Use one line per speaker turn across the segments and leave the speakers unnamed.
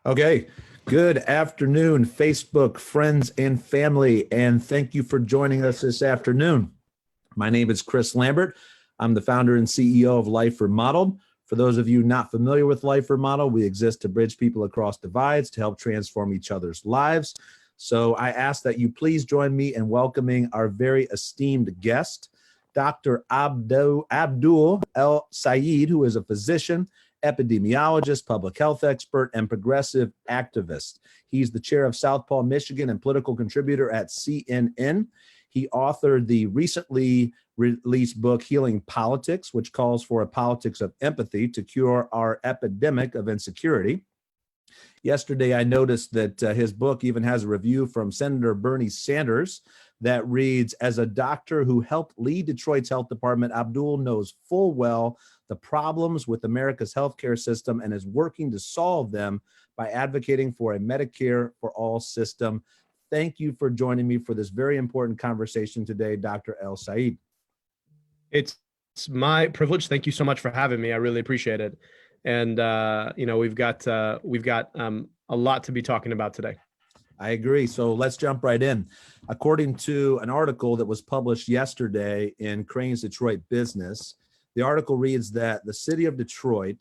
Okay. Good afternoon, Facebook friends and family, and thank you for joining us this afternoon. My name is Chris Lambert. I'm the founder and CEO of Life Remodeled. For those of you not familiar with Life Remodeled, we exist to bridge people across divides to help transform each other's lives. So I ask that you please join me in welcoming our very esteemed guest, Dr. Abdul El Sayed, who is a physician, epidemiologist, public health expert, and progressive activist. He's the chair of Southpaw, Michigan, and political contributor at CNN. He authored the recently released book, Healing Politics, which calls for a politics of empathy to cure our epidemic of insecurity. Yesterday, I noticed that his book even has a review from Senator Bernie Sanders that reads, as a doctor who helped lead Detroit's health department, Abdul knows full well the problems with America's healthcare system and is working to solve them by advocating for a Medicare for all system. Thank you for joining me for this very important conversation today, Dr. El Sayed.
It's my privilege. Thank you so much for having me. I really appreciate it. And we've got a lot to be talking about today.
I agree. So let's jump right in. According to an article that was published yesterday in Crain's Detroit Business, the article reads that the city of Detroit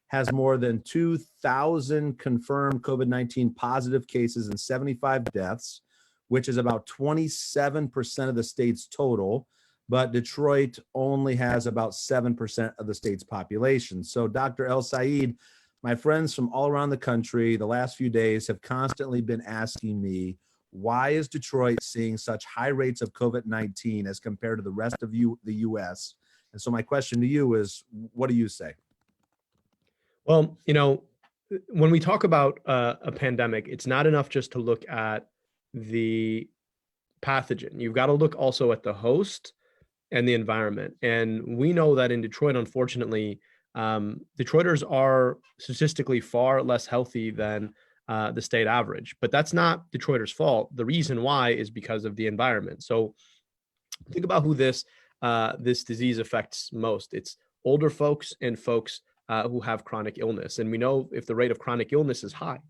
has more than 2,000 confirmed COVID-19 positive cases and 75 deaths, which is about 27% of the state's total. But Detroit only has about 7% of the state's population. So Dr. El Sayed, my friends from all around the country, the last few days have constantly been asking me, why is Detroit seeing such high rates of COVID-19 as compared to the rest of the U.S.? And so my question to you is, what do you say?
Well, when we talk about a pandemic, it's not enough just to look at the pathogen. You've got to look also at the host and the environment. And we know that in Detroit, unfortunately, Detroiters are statistically far less healthy than the state average, but that's not Detroiters' fault. The reason why is because of the environment. So think about who this disease affects most. It's older folks and folks who have chronic illness. And we know if the rate of chronic illness is high,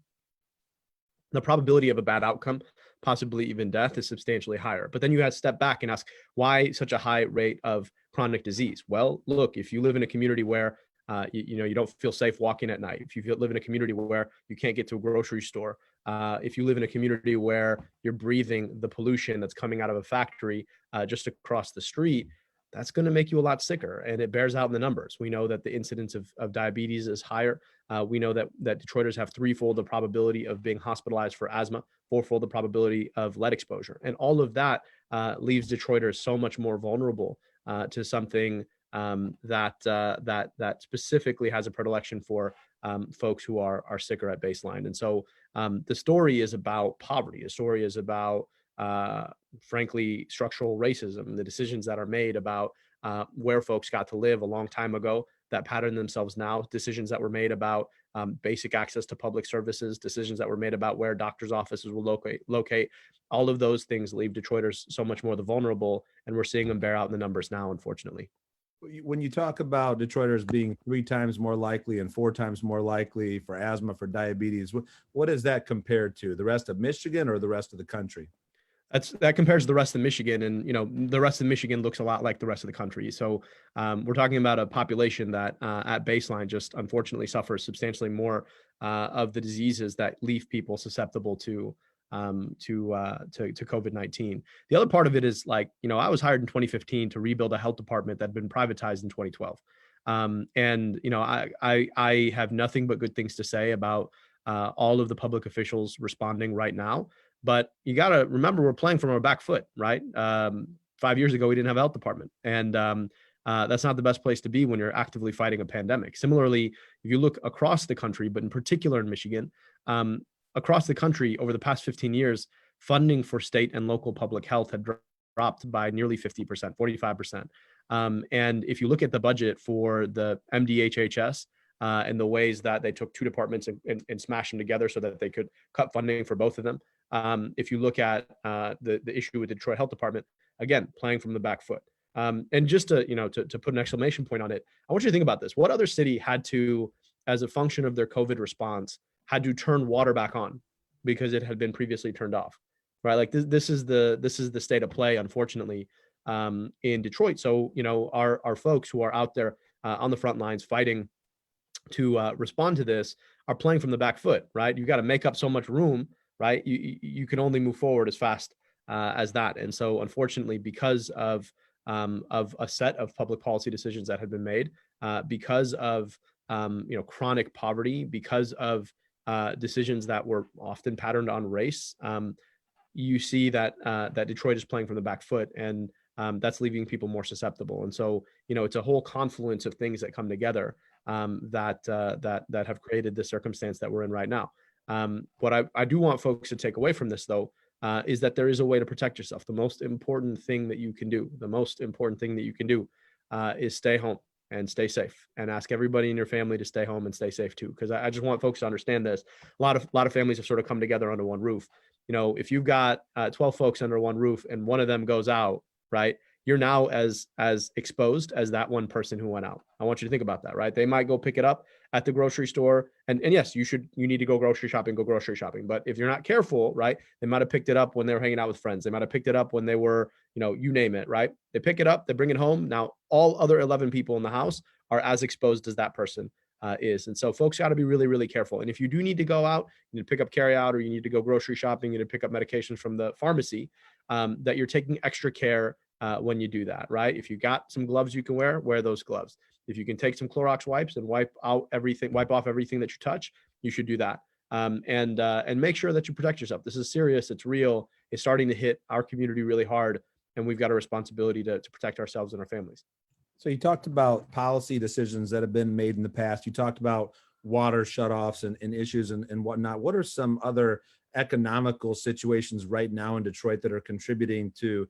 the probability of a bad outcome, possibly even death, is substantially higher. But then you have to step back and ask, why such a high rate of chronic disease? Well, look, if you live in a community where you don't feel safe walking at night, if you live in a community where you can't get to a grocery store, if you live in a community where you're breathing the pollution that's coming out of a factory just across the street, that's going to make you a lot sicker, and it bears out in the numbers. We know that the incidence of diabetes is higher. We know that Detroiters have threefold the probability of being hospitalized for asthma, fourfold the probability of lead exposure, and all of that leaves Detroiters so much more vulnerable to something that specifically has a predilection for folks who are sicker at baseline. And so the story is about poverty. The story is about frankly, structural racism, the decisions that are made about where folks got to live a long time ago that pattern themselves now, decisions that were made about basic access to public services, decisions that were made about where doctors' offices will locate. All of those things leave Detroiters so much more the vulnerable, and we're seeing them bear out in the numbers now, unfortunately.
When you talk about Detroiters being 3 times more likely and 4 times more likely for asthma, for diabetes, what is that compared to? The rest of Michigan or the rest of the country?
That compares to the rest of Michigan, and the rest of Michigan looks a lot like the rest of the country. So we're talking about a population that at baseline just unfortunately suffers substantially more of the diseases that leave people susceptible to COVID-19. The other part of it is I was hired in 2015 to rebuild a health department that had been privatized in 2012. I have nothing but good things to say about all of the public officials responding right now. But you got to remember, we're playing from our back foot, right? 5 years ago, we didn't have a health department. And that's not the best place to be when you're actively fighting a pandemic. Similarly, if you look across the country, but in particular in Michigan, across the country over the past 15 years, funding for state and local public health had dropped by nearly 50%, 45%. And if you look at the budget for the MDHHS, and the ways that they took 2 departments and smashed them together so that they could cut funding for both of them. If you look at the issue with the Detroit Health Department, again, playing from the back foot. And just to put an exclamation point on it, I want you to think about this. What other city had to, as a function of their COVID response, had to turn water back on because it had been previously turned off, right? Like this is the state of play, unfortunately, in Detroit. So, our folks who are out there on the front lines fighting to respond to this are playing from the back foot, right? You got to make up so much room, right? You can only move forward as fast as that. And so, unfortunately, because of a set of public policy decisions that had been made, because of chronic poverty, because of decisions that were often patterned on race, you see that Detroit is playing from the back foot, and that's leaving people more susceptible. And so, it's a whole confluence of things that come together that have created this circumstance that we're in right now. What I do want folks to take away from this, though, is that there is a way to protect yourself. The most important thing that you can do, is stay home and stay safe, and ask everybody in your family to stay home and stay safe too. Because I just want folks to understand this. A lot of families have sort of come together under one roof. If you've got 12 folks under one roof and one of them goes out, right, you're now as exposed as that one person who went out. I want you to think about that, right? They might go pick it up at the grocery store, and yes, you need to go grocery shopping. But if you're not careful, right, they might have picked it up when they were hanging out with friends. They might have picked it up when they were, you name it, right? They pick it up, they bring it home. Now all other 11 people in the house are as exposed as that person is. And so folks got to be really, really careful. And if you do need to go out, you need to pick up carry out, or you need to go grocery shopping, you need to pick up medications from the pharmacy, that you're taking extra care when you do that, right? If you got some gloves you can wear those gloves. If you can take some Clorox wipes and wipe off everything that you touch, you should do that. And make sure that you protect yourself. This is serious. It's real. It's starting to hit our community really hard, and we've got a responsibility to protect ourselves and our families.
So you talked about policy decisions that have been made in the past. You talked about water shutoffs and issues and whatnot. What are some other economical situations right now in Detroit that are contributing to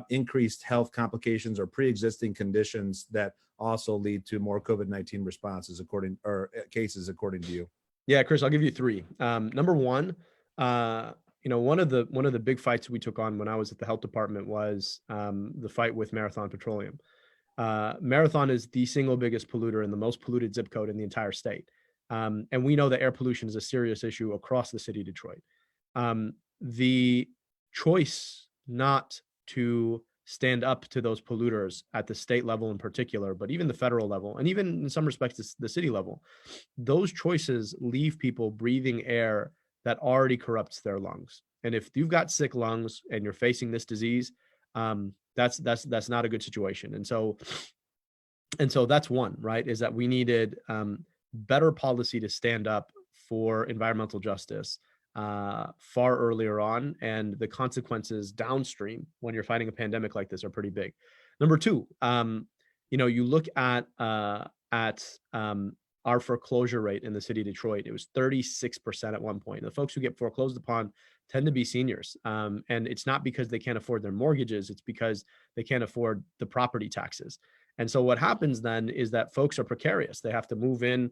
increased health complications or pre-existing conditions that also lead to more COVID-19 responses cases according to you?
Yeah, Chris, I'll give you three. Number one, one of the big fights we took on when I was at the health department was the fight with Marathon Petroleum. Marathon is the single biggest polluter and the most polluted zip code in the entire state. And we know that air pollution is a serious issue across the city of Detroit. The choice not to stand up to those polluters at the state level in particular, but even the federal level, and even in some respects the city level, those choices leave people breathing air that already corrupts their lungs. And if you've got sick lungs and you're facing this disease, that's not a good situation. And so that's one, right, is that we needed better policy to stand up for environmental justice far earlier on, and the consequences downstream when you're fighting a pandemic like this are pretty big. Number two, you look at our foreclosure rate in the city of Detroit. It was 36% at one point. The folks who get foreclosed upon tend to be seniors, and it's not because they can't afford their mortgages, it's because they can't afford the property taxes. And so what happens then is that folks are precarious. They have to move in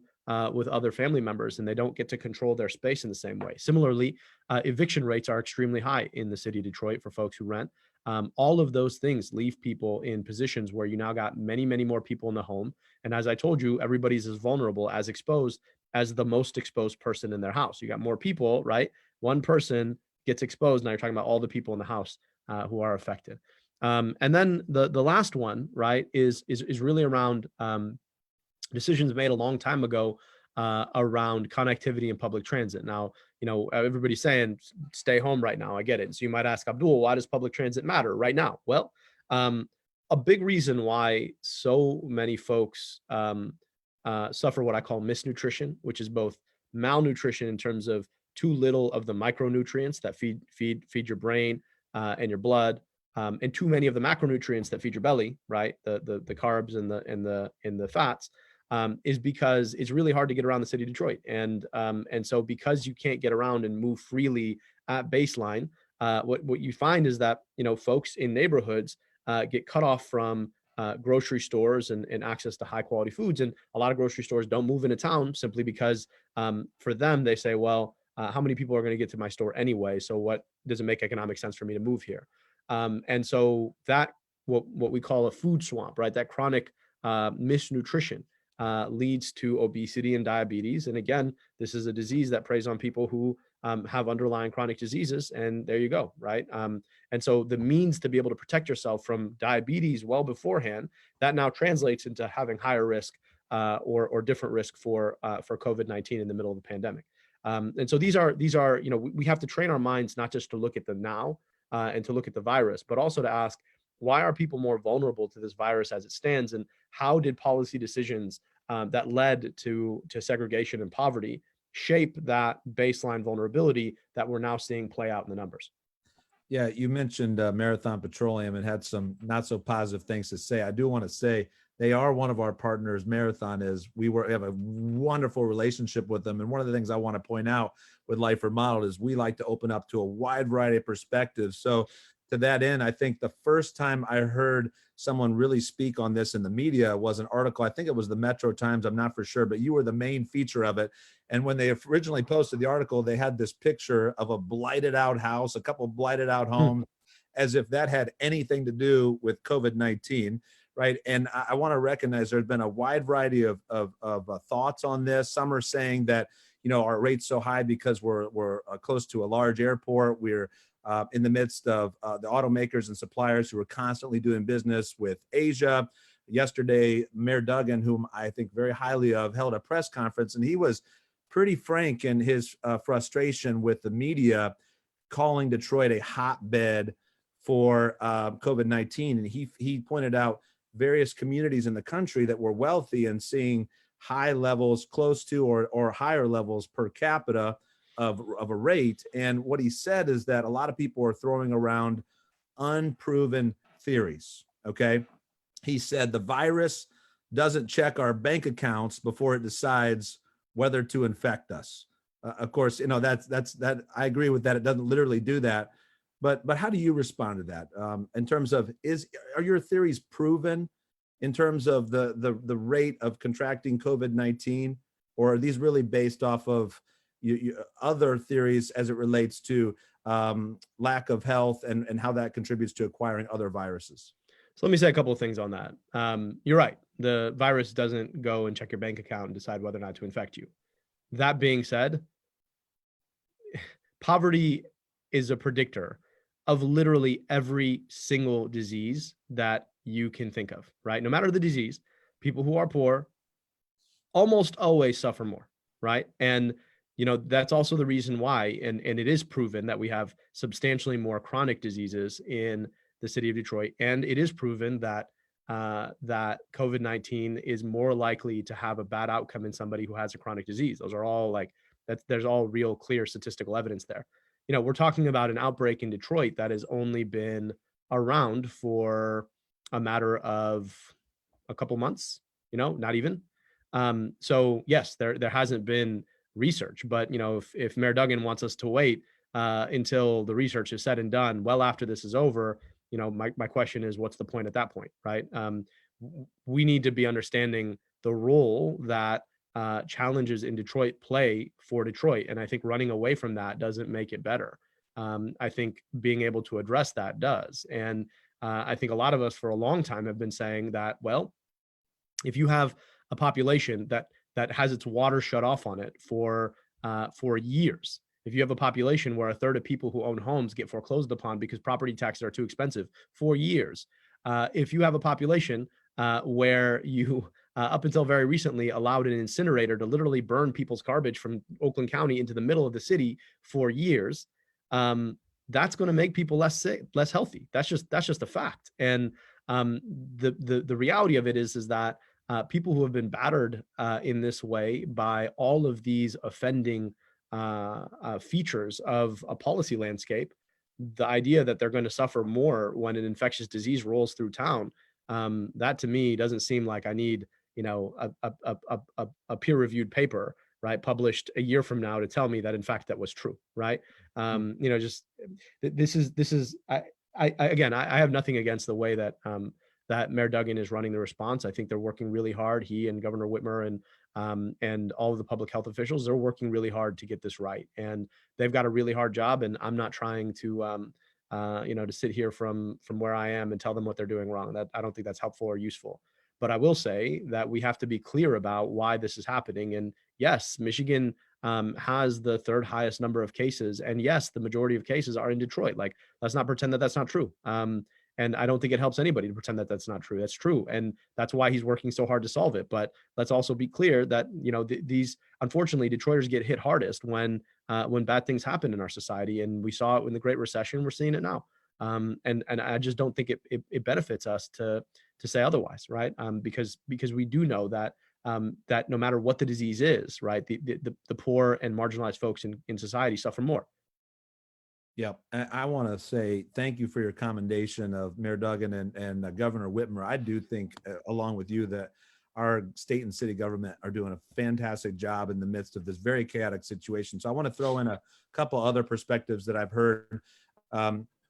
with other family members, and they don't get to control their space in the same way. Similarly, eviction rates are extremely high in the city of Detroit for folks who rent. All of those things leave people in positions where you now got many, many more people in the home. And as I told you, everybody's as vulnerable, as exposed as the most exposed person in their house. You got more people, right? One person gets exposed. Now you're talking about all the people in the house who are affected. And then the last one, right, is really around decisions made a long time ago around connectivity and public transit. Now, everybody's saying stay home right now. I get it. So you might ask, Abdul, why does public transit matter right now? Well, a big reason why so many folks suffer what I call misnutrition, which is both malnutrition in terms of too little of the micronutrients that feed your brain and your blood, and too many of the macronutrients that feed your belly, right? The carbs and the fats, is because it's really hard to get around the city of Detroit. And so because you can't get around and move freely at baseline, what you find is that, folks in neighborhoods get cut off from grocery stores and access to high quality foods. And a lot of grocery stores don't move into town simply because for them, they say, well, how many people are going to get to my store anyway? So what does it make economic sense for me to move here? And so that what we call a food swamp, right? That chronic misnutrition leads to obesity and diabetes. And again, this is a disease that preys on people who have underlying chronic diseases. And there you go, right? And so the means to be able to protect yourself from diabetes well beforehand, that now translates into having higher risk or different risk for COVID-19 in the middle of the pandemic. And so these are, we have to train our minds not just to look at the now and to look at the virus, but also to ask, why are people more vulnerable to this virus as it stands? And how did policy decisions that led to segregation and poverty shape that baseline vulnerability that we're now seeing play out in the numbers?
Yeah, you mentioned Marathon Petroleum and had some not so positive things to say. I do want to say they are one of our partners. Marathon is. We have a wonderful relationship with them. And one of the things I want to point out with Life Remodeled is we like to open up to a wide variety of perspectives. So to that end, I think the first time I heard someone really speak on this in the media was an article. I think it was the Metro Times. I'm not for sure, but you were the main feature of it. And when they originally posted the article, they had this picture of a blighted out house, a couple of blighted out homes, as if that had anything to do with COVID-19, right? And I want to recognize there's been a wide variety of thoughts on this. Some are saying that, our rate's so high because we're close to a large airport. We're in the midst of the automakers and suppliers who are constantly doing business with Asia. Yesterday, Mayor Duggan, whom I think very highly of, held a press conference, and he was pretty frank in his frustration with the media, calling Detroit a hotbed for COVID-19. And he pointed out various communities in the country that were wealthy and seeing high levels, close to or higher levels per capita of a rate. And what he said is that a lot of people are throwing around unproven theories. Okay. He said the virus doesn't check our bank accounts before it decides whether to infect us. Of course, that I agree with that. It doesn't literally do that. But how do you respond to that in terms of are your theories proven in terms of the rate of contracting COVID-19, or are these really based off of other theories as it relates to lack of health and how that contributes to acquiring other viruses?
So let me say a couple of things on that. You're right. The virus doesn't go and check your bank account and decide whether or not to infect you. That being said, poverty is a predictor of literally every single disease that you can think of, right? No matter the disease, people who are poor almost always suffer more, right? And that's also the reason why, and it is proven that we have substantially more chronic diseases in the city of Detroit. And it is proven that that COVID-19 is more likely to have a bad outcome in somebody who has a chronic disease. Those are all there's all real clear statistical evidence there. We're talking about an outbreak in Detroit that has only been around for a matter of a couple months, not even. So yes, there hasn't been research, but if Mayor Duggan wants us to wait until the research is said and done, well after this is over, my question is, what's the point at that point, right? We need to be understanding the role that challenges in Detroit play for Detroit, and I think running away from that doesn't make it better. I think being able to address that does, and I think a lot of us for a long time have been saying that, well, if you have a population that has its water shut off on it for years, if you have a population where a third of people who own homes get foreclosed upon because property taxes are too expensive for years, if you have a population where you, up until very recently, allowed an incinerator to literally burn people's garbage from Oakland County into the middle of the city for years, that's going to make people less sick, less healthy. That's just a fact. And the reality of it is that people who have been battered in this way by all of these offending features of a policy landscape, the idea that they're going to suffer more when an infectious disease rolls through town, that to me doesn't seem like I need a peer-reviewed paper, right, published a year from now to tell me that in fact that was true, right? Just this is I have nothing against the way that that Mayor Duggan is running the response. I think they're working really hard. He and Governor Whitmer and all of the public health officials, they're working really hard to get this right. And they've got a really hard job. And I'm not trying to, to sit here from where I am and tell them what they're doing wrong. That I don't think that's helpful or useful. But I will say that we have to be clear about why this is happening. And yes, Michigan has the third highest number of cases. And yes, the majority of cases are in Detroit. Like, let's not pretend that that's not true. And I don't think it helps anybody to pretend that that's not true. That's true. And that's why he's working so hard to solve it. But let's also be clear that, these, unfortunately, Detroiters get hit hardest when bad things happen in our society. And we saw it in the Great Recession. We're seeing it now. And I just don't think it benefits us to say otherwise, right? Because we do know that that no matter what the disease is, right, the poor and marginalized folks in society suffer more.
Yeah, I want to say thank you for your commendation of Mayor Duggan and Governor Whitmer. I do think, along with you, that our state and city government are doing a fantastic job in the midst of this very chaotic situation. So I want to throw in a couple other perspectives that I've heard.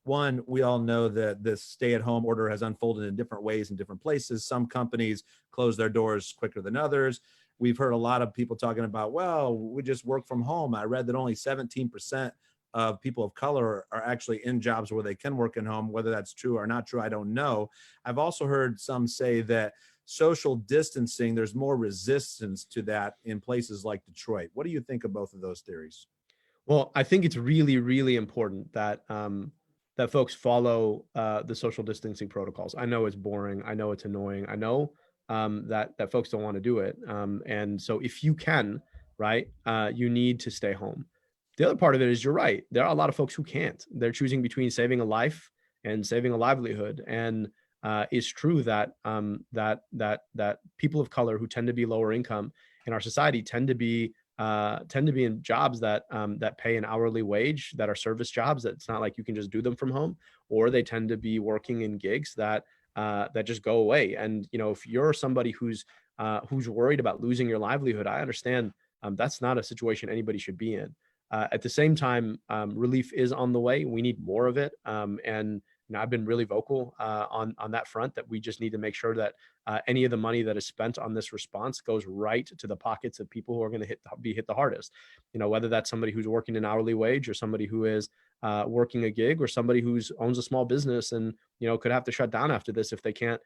One, we all know that this stay-at-home order has unfolded in different ways in different places. Some companies close their doors quicker than others. We've heard a lot of people talking about, well, we just work from home. I read that only 17% of people of color are actually in jobs where they can work at home. Whether that's true or not true, I don't know. I've also heard some say that social distancing, there's more resistance to that in places like Detroit. What do you think of both of those theories?
Well, I think it's really, really important that that folks follow the social distancing protocols. I know it's boring. I know it's annoying. I know that folks don't want to do it. And so if you can, right, you need to stay home. The other part of it is, you're right. There are a lot of folks who can't. They're choosing between saving a life and saving a livelihood. And it's true that that people of color who tend to be lower income in our society tend to be in jobs that that pay an hourly wage, that are service jobs. That it's not like you can just do them from home, or they tend to be working in gigs that that just go away. And if you're somebody who's worried about losing your livelihood, I understand that's not a situation anybody should be in. At the same time, relief is on the way. We need more of it. And I've been really vocal on that front, that we just need to make sure that any of the money that is spent on this response goes right to the pockets of people who are going to be hit the hardest. Whether that's somebody who's working an hourly wage, or somebody who is working a gig, or somebody who's owns a small business and could have to shut down after this if they can't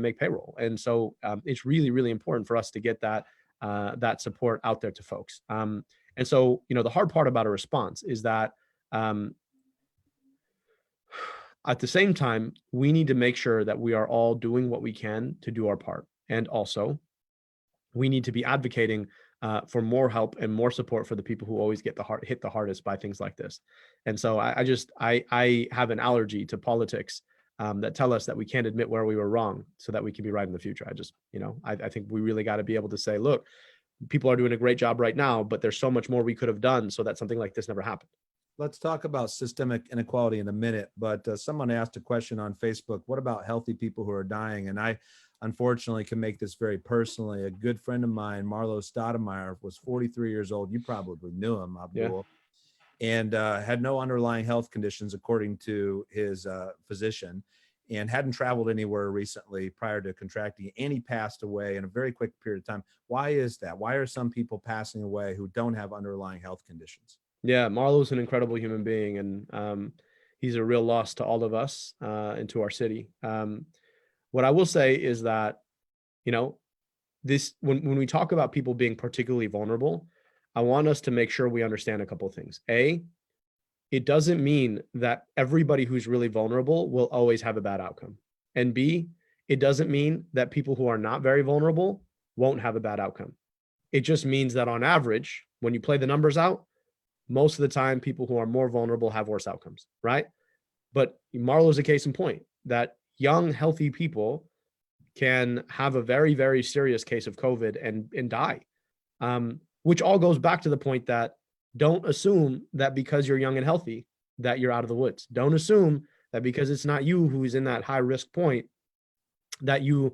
make payroll. And so it's really, really important for us to get that that support out there to folks. And so, the hard part about a response is that at the same time, we need to make sure that we are all doing what we can to do our part. And also, we need to be advocating for more help and more support for the people who always get hit the hardest by things like this. And so I have an allergy to politics that tell us that we can't admit where we were wrong so that we can be right in the future. I think we really got to be able to say, look, people are doing a great job right now, but there's so much more we could have done so that something like this never happened.
Let's talk about systemic inequality in a minute, but someone asked a question on Facebook. What about healthy people who are dying? And I, unfortunately, can make this very personally. A good friend of mine, Marlo Stoudemire, was 43 years old. You probably knew him, Abdul, and had no underlying health conditions, according to his physician, and hadn't traveled anywhere recently prior to contracting, and he passed away in a very quick period of time. Why is that? Why are some people passing away who don't have underlying health conditions?
Yeah, Marlo's an incredible human being, and he's a real loss to all of us and to our city. What I will say is that, this when we talk about people being particularly vulnerable, I want us to make sure we understand a couple of things. A, it doesn't mean that everybody who's really vulnerable will always have a bad outcome. And B, it doesn't mean that people who are not very vulnerable won't have a bad outcome. It just means that on average, when you play the numbers out, most of the time, people who are more vulnerable have worse outcomes, right? But Marlo's a case in point, that young, healthy people can have a very, very serious case of COVID and die, which all goes back to the point that don't assume that because you're young and healthy that you're out of the woods. Don't assume that because it's not you who's in that high risk point that you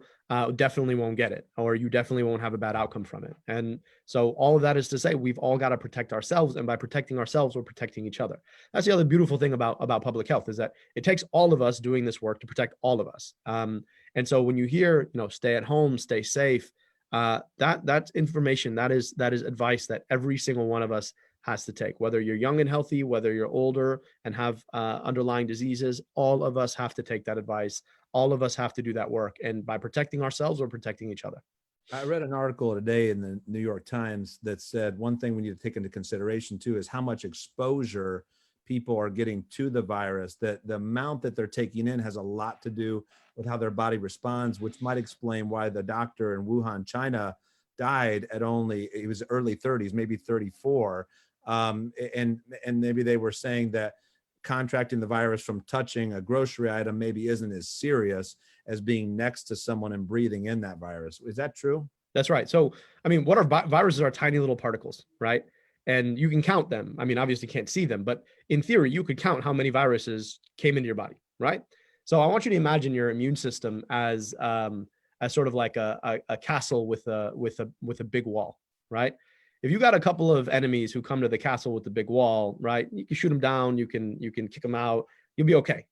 definitely won't get it, or you definitely won't have a bad outcome from it. And so all of that is to say, we've all got to protect ourselves, and by protecting ourselves, we're protecting each other. That's the other beautiful thing about public health, is that it takes all of us doing this work to protect all of us. And so when you hear, stay at home, stay safe, that's information, that is advice that every single one of us has to take. Whether you're young and healthy, whether you're older and have underlying diseases, all of us have to take that advice. all of us have to do that work. And by protecting ourselves, we're protecting each other.
I read an article today in the New York Times that said one thing we need to take into consideration too is how much exposure people are getting to the virus, that the amount that they're taking in has a lot to do with how their body responds, which might explain why the doctor in Wuhan, China died at only, it was early 30s, maybe 34. And maybe they were saying that contracting the virus from touching a grocery item maybe isn't as serious as being next to someone and breathing in that virus. Is that true?
That's right. So, I mean, what are viruses are tiny little particles, right? And you can count them. I mean, obviously can't see them, but in theory, you could count how many viruses came into your body, right? So I want you to imagine your immune system as sort of like a castle with a big wall, right? If you got a couple of enemies who come to the castle with the big wall, right? You can shoot them down, you can kick them out, you'll be okay.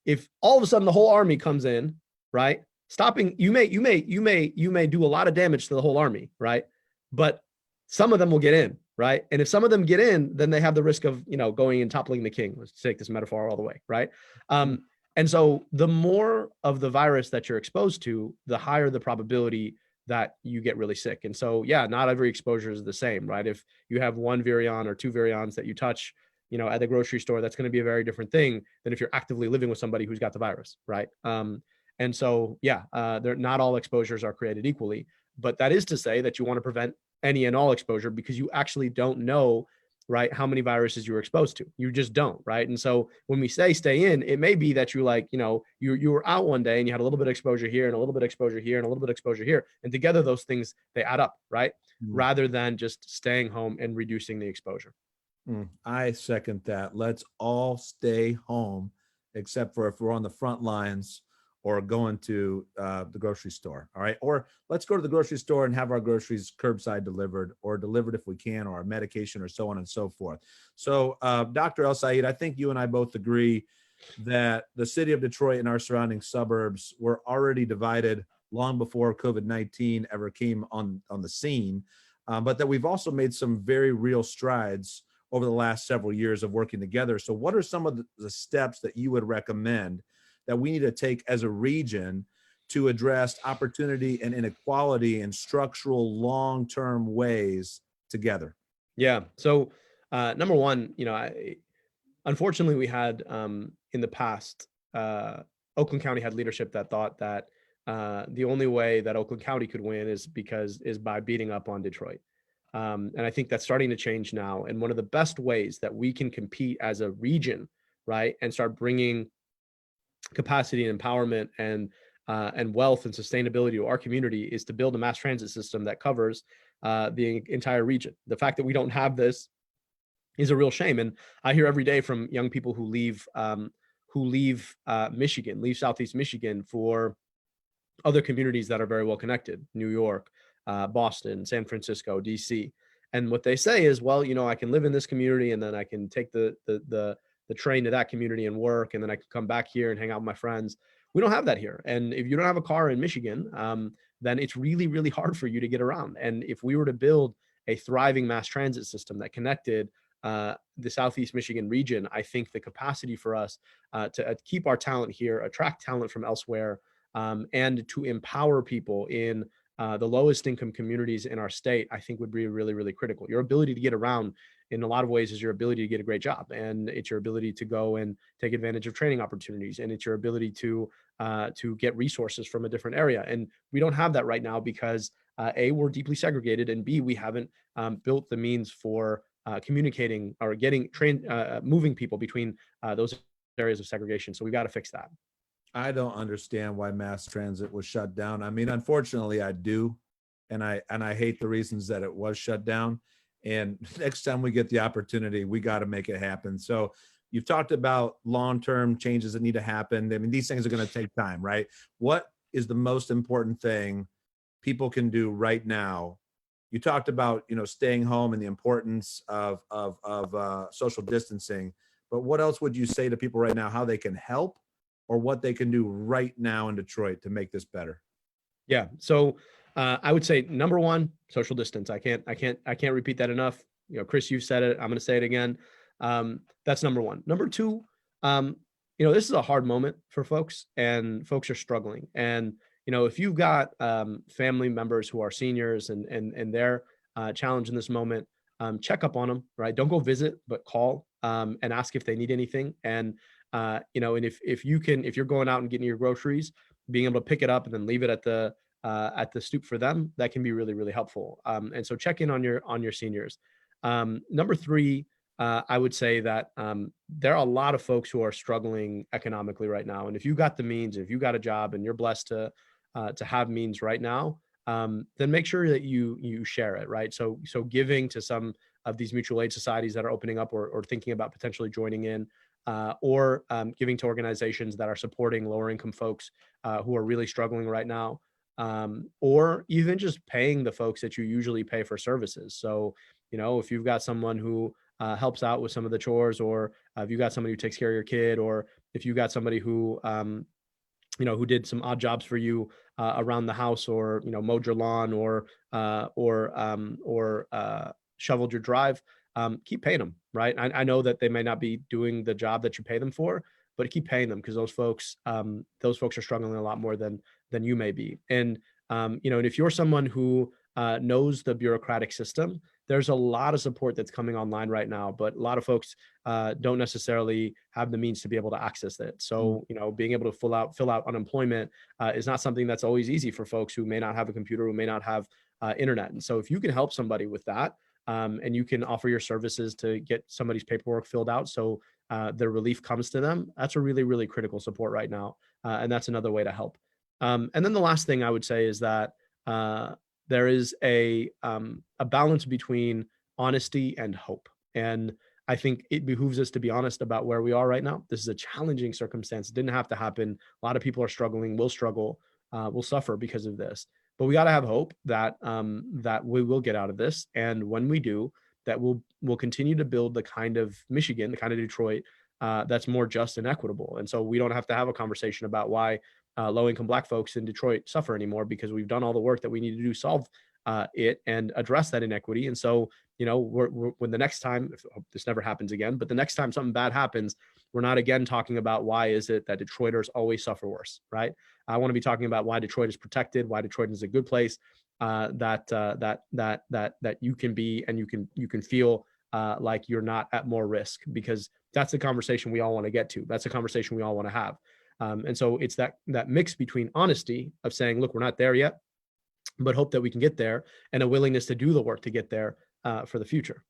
If all of a sudden the whole army comes in, right? Stopping, you may do a lot of damage to the whole army, right? But some of them will get in, right? And if some of them get in, then they have the risk of, going and toppling the king. Let's take this metaphor all the way, right? And so the more of the virus that you're exposed to, the higher the probability that you get really sick. And so, yeah, not every exposure is the same, right? If you have one virion or two virions that you touch, at the grocery store, that's going to be a very different thing than if you're actively living with somebody who's got the virus, right? And so, yeah, not all exposures are created equally, but that is to say that you want to prevent any and all exposure because you actually don't know, right, how many viruses you were exposed to. You just don't, right? And so when we say stay in, it may be that you you were out one day and you had a little bit of exposure here and a little bit of exposure here and a little bit of exposure here. And together those things, they add up, right? Rather than just staying home and reducing the exposure.
I second that. Let's all stay home, except for if we're on the front lines or going to the grocery store. All right. Or let's go to the grocery store and have our groceries curbside delivered or delivered if we can, or our medication or so on and so forth. So Dr. El Sayed, I think you and I both agree that the city of Detroit and our surrounding suburbs were already divided long before COVID-19 ever came on the scene, but that we've also made some very real strides over the last several years of working together. So what are some of the steps that you would recommend that we need to take as a region to address opportunity and inequality in structural long-term ways together?
Yeah. So number one, unfortunately we had in the past, Oakland County had leadership that thought that the only way that Oakland County could win is by beating up on Detroit. And I think that's starting to change now. And one of the best ways that we can compete as a region, right, and start bringing capacity and empowerment and wealth and sustainability to our community is to build a mass transit system that covers the entire region. The fact that we don't have this is a real shame. And I hear every day from young people who leave Michigan, leave Southeast Michigan for other communities that are very well connected, New York, Boston, San Francisco, DC. And what they say is, well, I can live in this community and then I can take the train to that community and work, and then I can come back here and hang out with my friends. We don't have that here. And if you don't have a car in Michigan, then it's really, really hard for you to get around. And if we were to build a thriving mass transit system that connected the Southeast Michigan region, I think the capacity for us to keep our talent here, attract talent from elsewhere, and to empower people in the lowest income communities in our state, I think would be really, really critical. Your ability to get around in a lot of ways is your ability to get a great job, and it's your ability to go and take advantage of training opportunities, and it's your ability to get resources from a different area. And we don't have that right now because A, we're deeply segregated, and B, we haven't built the means for communicating or moving people between those areas of segregation. So we got to fix that.
I don't understand why mass transit was shut down. I mean, unfortunately, I do, and I hate the reasons that it was shut down. And next time we get the opportunity, we got to make it happen. So you've talked about long-term changes that need to happen. I mean, these things are going to take time, right? What is the most important thing people can do right now? You talked about, staying home and the importance of social distancing, but what else would you say to people right now, how they can help or what they can do right now in Detroit to make this better?
Yeah. So I would say number one, social distance. I can't repeat that enough. Chris, you've said it. I'm going to say it again. That's number one. Number two, this is a hard moment for folks, and folks are struggling. And, if you've got family members who are seniors and they're challenged in this moment, check up on them, right? Don't go visit, but call and ask if they need anything. And, and if you're going out and getting your groceries, being able to pick it up and then leave it at the stoop for them, that can be really, really helpful. And so check in on your seniors. Number three, I would say that there are a lot of folks who are struggling economically right now. And if you got the means, if you got a job and you're blessed to have means right now, then make sure that you share it, right? So giving to some of these mutual aid societies that are opening up or thinking about potentially joining in, or giving to organizations that are supporting lower income folks who are really struggling right now, or even just paying the folks that you usually pay for services. So, if you've got someone who helps out with some of the chores, or if you got somebody who takes care of your kid, or if you got somebody who who did some odd jobs for you around the house, or mowed your lawn, or shoveled your drive, keep paying them, right? I know that they may not be doing the job that you pay them for, but keep paying them, because those folks are struggling a lot more than you may be. And and if you're someone who knows the bureaucratic system, there's a lot of support that's coming online right now, but a lot of folks don't necessarily have the means to be able to access it. So, being able to fill out unemployment is not something that's always easy for folks who may not have a computer, who may not have internet. And so if you can help somebody with that, and you can offer your services to get somebody's paperwork filled out so the relief comes to them, that's a really, really critical support right now. And that's another way to help. And then the last thing I would say is that there is a balance between honesty and hope. And I think it behooves us to be honest about where we are right now. This is a challenging circumstance. It didn't have to happen. A lot of people are struggling, will struggle, will suffer because of this. But we got to have hope that that we will get out of this. And when we do, that we'll continue to build the kind of Michigan, the kind of Detroit that's more just and equitable. And so we don't have to have a conversation about why low-income Black folks in Detroit suffer anymore, because we've done all the work that we need to do, solve it and address that inequity. And so, when the next time, if this never happens again, but the next time something bad happens, we're not again talking about why is it that Detroiters always suffer worse, right? I want to be talking about why Detroit is protected, why Detroit is a good place that you can be, and you can feel like you're not at more risk, because that's the conversation we all want to get to. That's a conversation we all want to have. And so it's that mix between honesty of saying, look, we're not there yet, but hope that we can get there, and a willingness to do the work to get there for the future.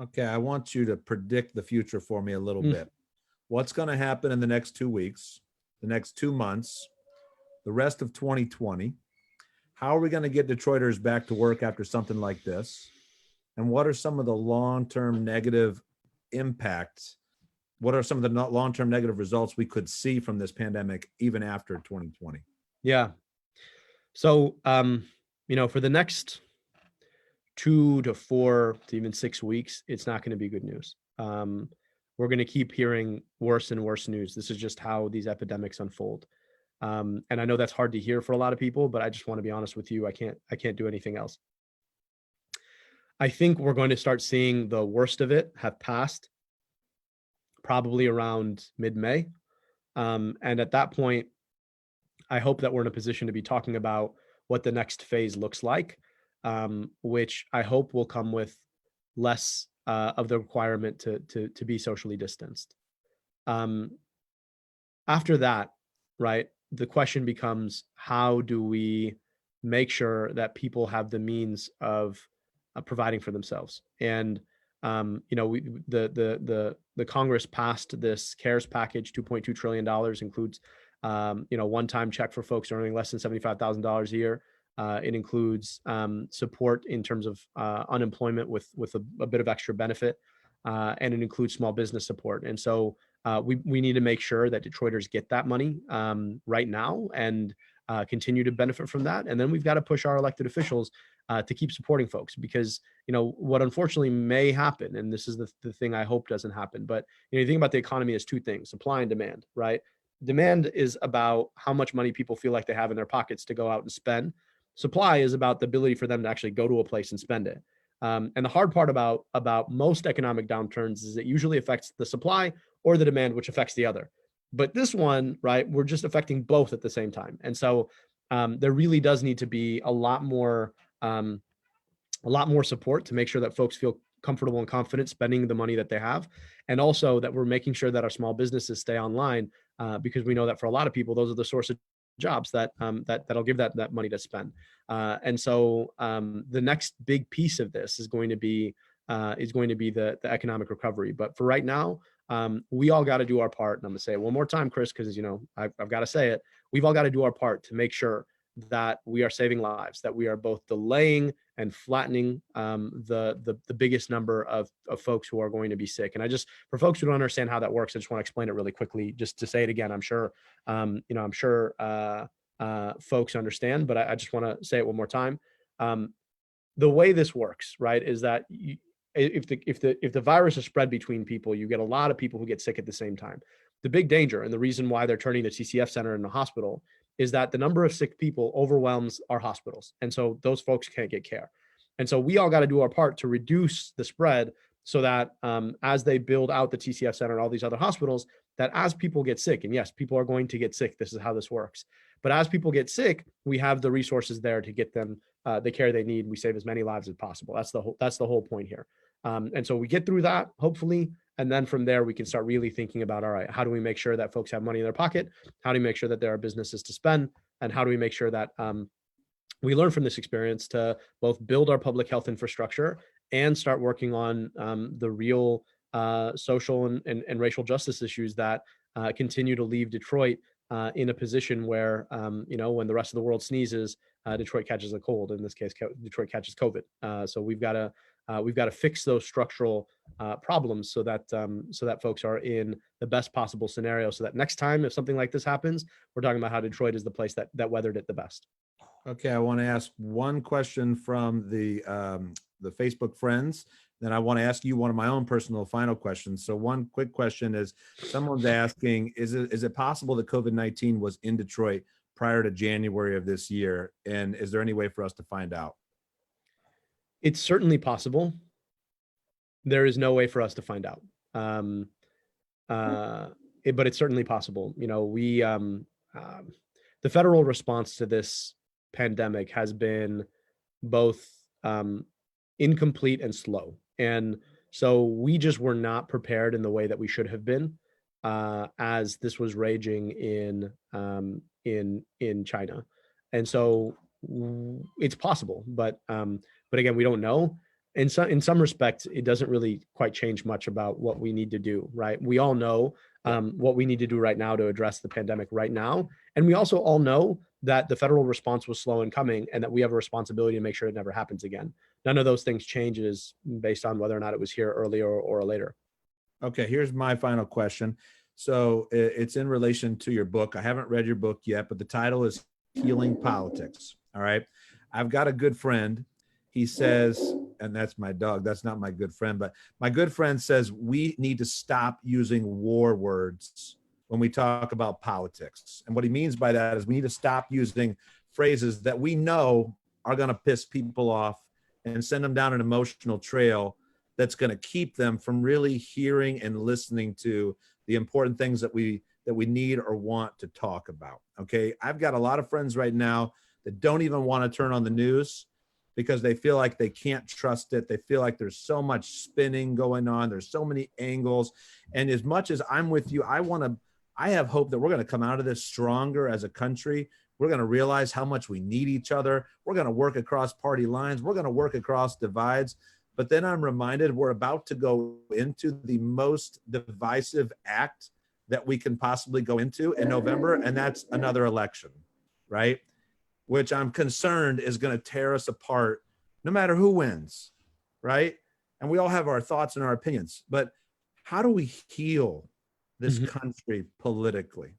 Okay, I want you to predict the future for me a little bit. What's going to happen in the next 2 weeks, the next 2 months, the rest of 2020? How are we going to get Detroiters back to work after something like this? And what are some of the long-term negative impacts? What are some of the long-term negative results we could see from this pandemic even after 2020?
Yeah. So, for the next 2 to 4 to even 6 weeks, it's not going to be good news. We're going to keep hearing worse and worse news. This is just how these epidemics unfold. And I know that's hard to hear for a lot of people, but I just want to be honest with you. I can't do anything else. I think we're going to start seeing the worst of it have passed probably around mid-May. And at that point, I hope that we're in a position to be talking about what the next phase looks like, which I hope will come with less of the requirement to be socially distanced. After that, right, the question becomes, how do we make sure that people have the means of providing for themselves? And the Congress passed this CARES package, $2.2 trillion, includes one-time check for folks earning less than $75,000 a year. It includes support in terms of unemployment with a bit of extra benefit, and it includes small business support. And so we need to make sure that Detroiters get that money right now and continue to benefit from that. And then we've got to push our elected officials to keep supporting folks, because what unfortunately may happen, and this is the thing I hope doesn't happen, but you think about the economy as two things: supply and demand, right? Demand is about how much money people feel like they have in their pockets to go out and spend. Supply is about the ability for them to actually go to a place and spend it. And the hard part about most economic downturns is it usually affects the supply or the demand, which affects the other. But this one, right, we're just affecting both at the same time. And so there really does need to be um, a lot more support to make sure that folks feel comfortable and confident spending the money that they have, and also that we're making sure that our small businesses stay online, because we know that for a lot of people, those are the source of jobs that'll give that money to spend. And so the next big piece of this is going to be the economic recovery. But for right now, we all got to do our part. And I'm going to say it one more time, Chris, because I've got to say it. We've all got to do our part to make sure that we are saving lives, that we are both delaying and flattening the biggest number of folks who are going to be sick. And for folks who don't understand how that works, I just want to explain it really quickly, just to say it again. I'm sure folks understand, but I just want to say it one more time. The way this works, right, is that if the virus is spread between people, you get a lot of people who get sick at the same time. The big danger, and the reason why they're turning the TCF center into a hospital, is that the number of sick people overwhelms our hospitals. And so those folks can't get care. And so we all got to do our part to reduce the spread, so that as they build out the TCF center and all these other hospitals, that as people get sick, and yes, people are going to get sick, this is how this works. But as people get sick, we have the resources there to get them the care they need. We save as many lives as possible. That's the whole point here. And so we get through that, hopefully. And then from there, we can start really thinking about, all right, how do we make sure that folks have money in their pocket? How do we make sure that there are businesses to spend? And how do we make sure that we learn from this experience to both build our public health infrastructure and start working on the real social and racial justice issues that continue to leave Detroit in a position where, when the rest of the world sneezes, Detroit catches a cold. In this case, Detroit catches COVID. So we've got to fix those structural problems so that folks are in the best possible scenario. So that next time, if something like this happens, we're talking about how Detroit is the place that weathered it the best.
Okay, I want to ask one question from the Facebook friends. Then I want to ask you one of my own personal final questions. So one quick question is, someone's asking, is it possible that COVID-19 was in Detroit prior to January of this year? And is there any way for us to find out?
It's certainly possible. There is no way for us to find out. But it's certainly possible. The federal response to this pandemic has been both incomplete and slow. And so we just were not prepared in the way that we should have been as this was raging in China. And so it's possible, but again, we don't know. In some respects, it doesn't really quite change much about what we need to do, right? We all know what we need to do right now to address the pandemic right now. And we also all know that the federal response was slow in coming, and that we have a responsibility to make sure it never happens again. None of those things changes based on whether or not it was here earlier or later.
Okay, here's my final question. So it's in relation to your book. I haven't read your book yet, but the title is Healing Politics. All right. I've got a good friend. He says, and that's my dog, that's not my good friend, but my good friend says we need to stop using war words when we talk about politics. And what he means by that is we need to stop using phrases that we know are going to piss people off and send them down an emotional trail that's going to keep them from really hearing and listening to the important things that we need or want to talk about. Okay. I've got a lot of friends right now that don't even want to turn on the news because they feel like they can't trust it. They feel like there's so much spinning going on. There's so many angles. And as much as I'm with you, I have hope that we're going to come out of this stronger as a country. We're going to realize how much we need each other. We're going to work across party lines. We're going to work across divides. But then I'm reminded we're about to go into the most divisive act that we can possibly go into in November, and that's another election, right? Which I'm concerned is going to tear us apart no matter who wins, right? And we all have our thoughts and our opinions, but how do we heal this country politically?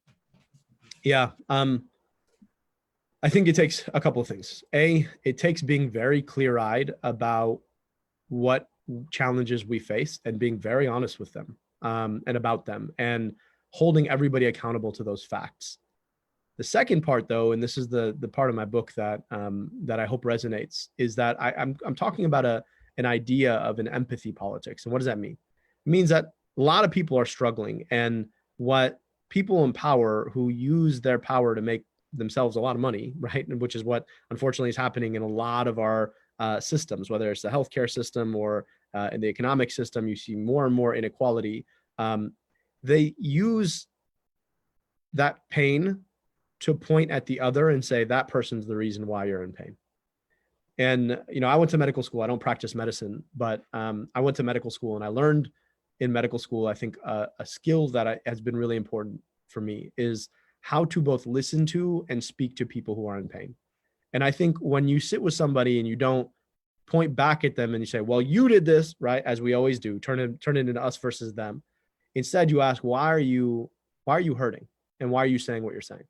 Yeah. I think it takes a couple of things. It takes being very clear-eyed about what challenges we face and being very honest with them and about them, and holding everybody accountable to those facts. The second part, though, and this is the part of my book that I hope resonates, is that I'm talking about an idea of an empathy politics. And what does that mean? It means that a lot of people are struggling, and what people in power who use their power to make themselves a lot of money, right? And which is what unfortunately is happening in a lot of our systems, whether it's the healthcare system or in the economic system. You see more and more inequality. They use that pain to point at the other and say that person's the reason why you're in pain. And I went to medical school. I don't practice medicine, but I went to medical school, and I learned in medical school, I think a skill that has been really important for me is how to both listen to and speak to people who are in pain. And I think when you sit with somebody and you don't point back at them and you say, well, you did this, right? As we always do, turn it into us versus them. Instead, you ask, why are you hurting? And why are you saying what you're saying?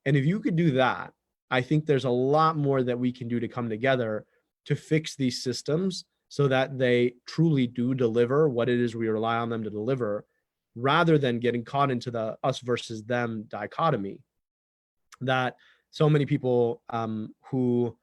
And if you could do that, I think there's a lot more that we can do to come together to fix these systems so that they truly do deliver what it is we rely on them to deliver, rather than getting caught into the us versus them dichotomy that so many people who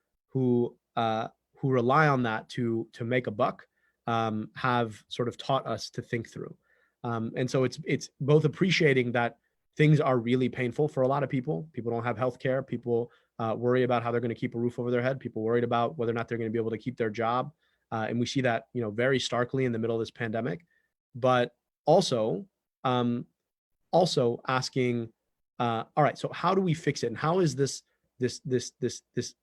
rely on that to make a buck have sort of taught us to think through. And so it's both appreciating that things are really painful for a lot of people. People don't have healthcare. People worry about how they're going to keep a roof over their head. People worried about whether or not they're going to be able to keep their job. And we see that, very starkly in the middle of this pandemic. But also asking, all right, so how do we fix it? And how is this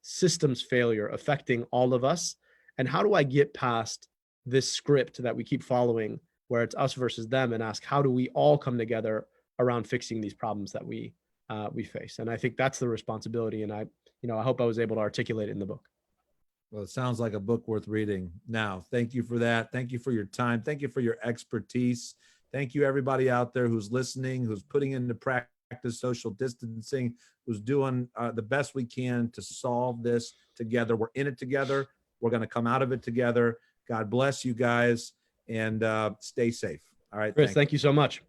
systems failure affecting all of us? And how do I get past this script that we keep following, where it's us versus them, and ask, how do we all come together around fixing these problems that we face? And I think that's the responsibility. And I hope I was able to articulate it in the book.
Well, it sounds like a book worth reading. Now, thank you for that. Thank you for your time. Thank you for your expertise. Thank you, everybody out there who's listening, who's putting into practice social distancing, who's doing the best we can to solve this together. We're in it together. We're going to come out of it together. God bless you guys, and stay safe. All right.
Chris, thank you so much.